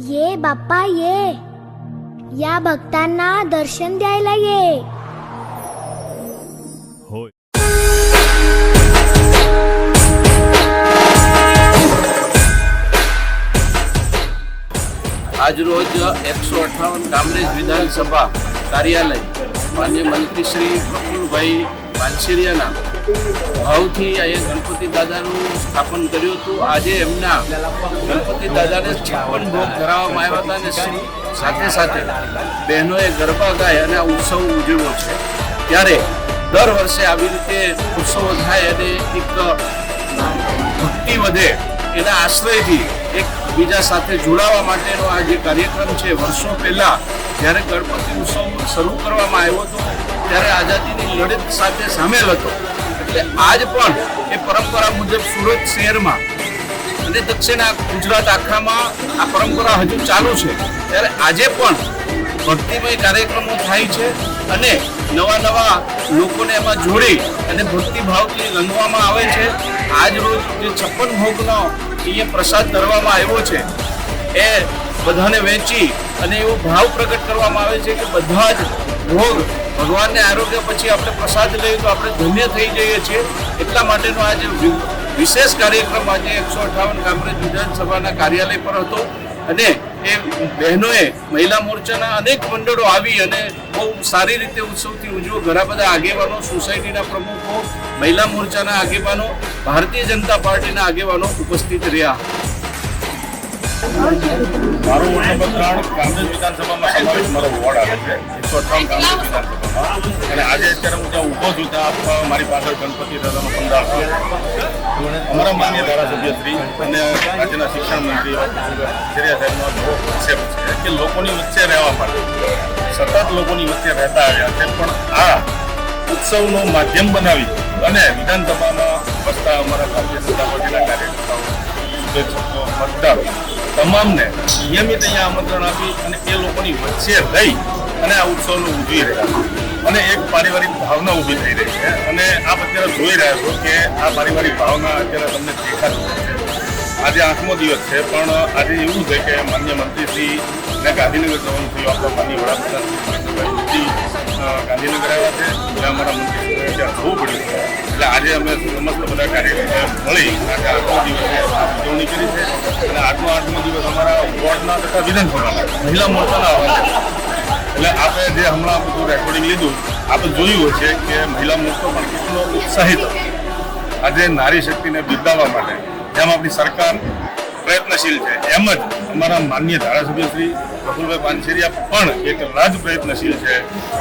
ये बाप्पा ये या भक्तांना दर्शन द्यायला ये। होय आज रोज 158 कामरेज विधानसभा कार्यालय माननीय मंत्री श्री प्रफुल्लभाई पानसेरियाना ભાવથી અહીંયા ગણપતિ દાદાનું સ્થાપન કર્યું હતું। આજે એમના ગણપતિ દાદાને 56 ભોગ ધરાવવામાં આવ્યા હતા અને સાથે સાથે બહેનોએ ગરબા ગાય અને આ ઉત્સવ ઉજવ્યો છે। ત્યારે દર વર્ષે આવી રીતે ઉત્સવો થાય અને એક ભક્તિ વધે એના આશ્રયથી એકબીજા સાથે જોડાવા માટેનો આ જે કાર્યક્રમ છે, વર્ષો પહેલાં જ્યારે ગણપતિ ઉત્સવ શરૂ કરવામાં આવ્યો હતો ત્યારે આઝાદીની લડત સાથે સામેલ હતો। એટલે આજ પણ એ પરંપરા મુજબ સુરત શહેરમાં અને દક્ષિણ ગુજરાત આખામાં આ પરંપરા હજુ ચાલુ છે। ત્યારે આજે પણ ભક્તિમય કાર્યક્રમો થાય છે અને નવા નવા લોકોને એમાં જોડી અને ભક્તિભાવથી રંગવામાં આવે છે। આજ રોજ જે 56 ભોગનો અહીંયા પ્રસાદ ધરવામાં આવ્યો છે એ બધાને વહેંચી અને એવો ભાવ પ્રગટ કરવામાં આવે છે કે બધા જ ભોગ ભગવાનને આરોગ્ય પછી આપણે પ્રસાદ લઈએ તો આપણે ધન્ય થઈ જઈએ છીએ। એટલા માટેનો આજે વિશેષ કાર્યક્રમ આજે 158 કામરેજ વિધાનસભાના કાર્યાલય પર હતો અને એ બહેનોએ મહિલા મોરચાના અનેક મંડળો આવી અને બહુ સારી રીતે ઉત્સવથી ઉજવો। ઘણા બધા આગેવાનો, સોસાયટીના પ્રમુખો, મહિલા મોરચાના આગેવાનો, ભારતીય જનતા પાર્ટીના આગેવાનો ઉપસ્થિત રહ્યા। મારો વોર્ડ નંબર 3 કામરેજ વિધાનસભામાં સમાવેશ મારો વોર્ડ આવે છે 158 કામરેજ વિધાનસભામાં અને આજે અત્યારે હું ત્યાં ઊભો છું ત્યાં મારી પાછળ ગણપતિ દાદાનો પંડાલ છે। અમારા માન્ય ધારાસભ્ય શ્રી અને રાજ્યના શિક્ષણ મંત્રી શેરિયા સાહેબનો એવો કોન્સેપ્ટ છે કે લોકોની વચ્ચે રહેવા માટે સતત લોકોની વચ્ચે રહેતા આવ્યા છે, પણ આ ઉત્સવનું માધ્યમ બનાવી અને વિધાનસભામાં બસતા અમારા ભારતીય જનતા પાર્ટીના કાર્યકર્તાઓ, શુભેચ્છકો, મતદારો તમામને નિયમિત અહીંયા આમંત્રણ આપી અને એ લોકોની વચ્ચે રહી અને આ ઉત્સવને ઉજવી રહ્યા અને એક પારિવારિક ભાવના ઊભી થઈ રહી છે અને આપ અત્યારે જોઈ રહ્યા છો કે આ પારિવારિક ભાવના અત્યારે તમને દેખાતી છે। આજે 8મો દિવસ છે, પણ આજે એવું છે કે માન્ય મંત્રીશ્રીને ગાંધીનગર જવાનું થયું, આપણા માન્ય વડાપ્રધાન ગાંધીનગર આવ્યા છે એટલે અમારા મંત્રીશ્રીને ત્યાં જવું પડ્યું છે। એટલે આજે અમે સમસ્ત બધા કાર્યકર્તાઓ મળી આજે 8મો દિવસે ઉજવણી કરી છે અને 8મો દિવસ અમારા વોર્ડના તથા વિધાનસભાના મહિલા મોરચાના હવાલે। એટલે આપણે જે હમણાં બધું રેકોર્ડિંગ લીધું આપણે જોયું છે કે મહિલા મોરચો પણ કેટલો ઉત્સાહિત હતો આજે નારી શક્તિને બિરદાવવા માટે। જેમ આપણી સરકાર પ્રયત્નશીલ છે એમ જ અમારા માન્ય ધારાસભ્ય શ્રી પ્રફુલ્લભાઈ પાનસેરિયા પણ એક રાજ પ્રયત્નશીલ છે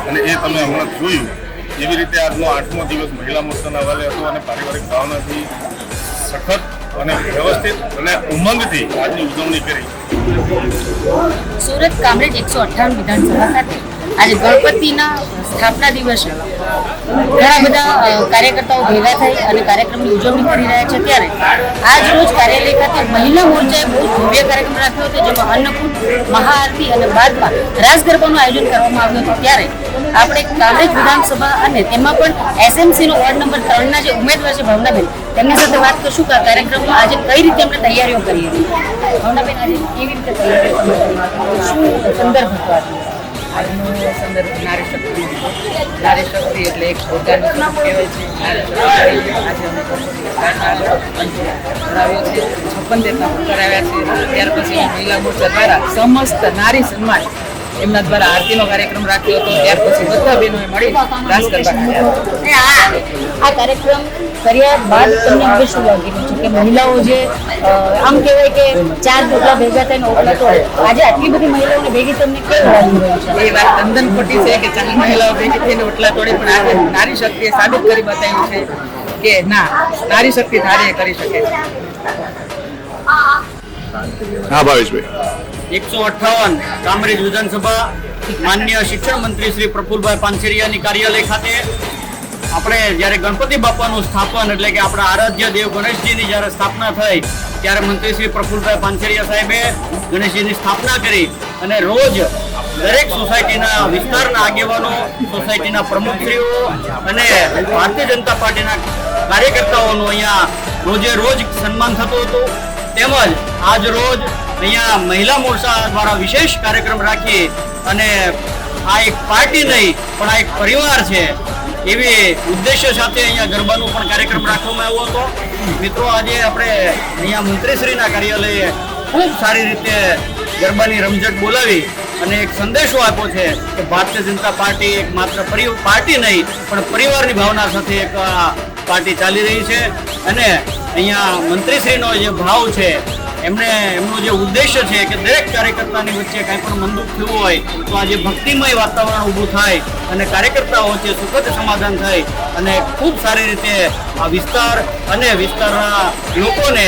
અને એ તમે હમણાં જોયું। એવી રીતે આજનો 8મો દિવસ મહિલા મોરચાના હવાલે હતો અને પારિવારિક ભાવનાથી સખત અને વ્યવસ્થિત અને ઉમંગથી આજની ઉજવણી કરી। સુરત કામરેજ 158 વિધાનસભા ખાતે આજે ગણપતિના સ્થાપના દિવસે ઘણા બધા કાર્યકર્તાઓ ભેગા થઈ અને કાર્યક્રમની ઉજવણી કરી રહ્યા છે। ત્યારે આજ રોજ કાર્યાલય ખાતે મહિલા મોરચાએ બહુ ભવ્ય કાર્યક્રમ રાખ્યો હતો, જેમાં અન્નકૂટ, મહાઆરતી અને બાદમાં રાસ ગરબાનું આયોજન કરવામાં આવ્યું હતું। ત્યારે આપણે કામરેજ વિધાનસભા અને તેમાં પણ SMCનો વોર્ડ નંબર 3ના જે ઉમેદવાર છે ભાવનાબેન, તેમની સાથે વાત કરશું કે આ કાર્યક્રમમાં આજે કઈ રીતે આપણે તૈયારીઓ કરી હતી। ભાવનાબેન, આજે કેવી રીતે તૈયારીઓ કરી, શું સંદર્ભ હતો આજનો સંદર્ભ નારી શક્તિ એટલે એક પોતાનું સ્વરૂપ કહેવાય છે। નારી શક્તિ આજે અમે કરાવ્યો છે, 56 દેશના કરાવ્યા છે। ત્યાર પછી મહિલા મોરચા દ્વારા સમસ્ત નારી સન્માન એમના દ્વારા આરતીનો કાર્યક્રમ રાખ્યો હતો। ત્યાર પછી બધા બહેનોએ મળી રાસ ગરબા કર્યા। આ કાર્યક્રમ કર્યા બાદ તમને હવે શું લાગી રહ્યું છે કે મહિલાઓ જે આમ કહેવાય કે 4 ટોટલા ભેગા થઈને ઓટલા તોડે, આજે આટલી બધી મહિલાઓને ભેગી તમને કેવું લાગી રહ્યું છે? એ વાત તદ્દન ખોટી છે કે 4 મહિલાઓ ભેગી થઈને ઓટલા તોડે, પણ આજે નારી શક્તિએ સાબિત કરી બતાવ્યું છે કે ના, નારી શક્તિ ધારે કરી શકે છે। હા ભાવેશભાઈ, 158 કામરેજ વિધાનસભા માન્ય શિક્ષણ મંત્રી શ્રી પ્રફુલ્લભાઈ પાનસેરિયાની કાર્યાલય ખાતે આપણે જ્યારે ગણપતિ બાપાનું સ્થાપન એટલે કે આપણા આરાધ્ય દેવ ગણેશજીની જ્યારે સ્થાપના થઈ ત્યારે મંત્રી શ્રી પ્રફુલ્લભાઈ પાનસેરિયા સાહેબે ગણેશજીની સ્થાપના કરી અને રોજ દરેક સોસાયટીના વિસ્તારના આગેવાનો, સોસાયટીના પ્રમુખશ્રીઓ અને ભારતીય જનતા પાર્ટીના કાર્યકર્તાઓનું અહીંયા રોજે રોજ સન્માન થતું હતું। તેમજ આજ રોજ અહીંયા મહિલા મોરચા દ્વારા વિશેષ કાર્યક્રમ રાખી અને આ એક પાર્ટી નહીં પણ આ એક પરિવાર છે એવી ઉદ્દેશ્ય સાથે અહીંયા ગરબાનો પણ કાર્યક્રમ રાખવામાં આવ્યો હતો. મિત્રો, આજે આપણે અહીંયા મંત્રીશ્રીના કાર્યાલયે ખૂબ સારી રીતે ગરબાની રમઝટ બોલાવી અને એક સંદેશો આપ્યો છે કે ભારતીય જનતા પાર્ટી એક માત્ર પાર્ટી નહીં પણ પરિવારની ભાવના સાથે એક પાર્ટી ચાલી રહી છે. અને અહીંયા મંત્રીશ્રીનો જે ભાવ છે, એમનું જે ઉદ્દેશ્ય છે કે દરેક કાર્યકર્તાની વચ્ચે કાંઈ પણ મનદુખ થયું હોય તો આજે ભક્તિમય વાતાવરણ ઊભું થાય અને કાર્યકર્તાઓ વચ્ચે સુખદ સમાધાન થાય અને ખૂબ સારી રીતે આ વિસ્તાર અને વિસ્તારના લોકોને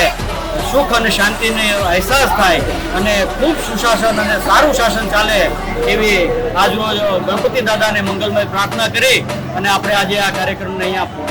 સુખ અને શાંતિનો અહેસાસ થાય અને ખૂબ સુશાસન અને સારું શાસન ચાલે એવી આજરોજ ગણપતિ દાદાને મંગલમય પ્રાર્થના કરી અને આપણે આજે આ કાર્યક્રમને અહીંયા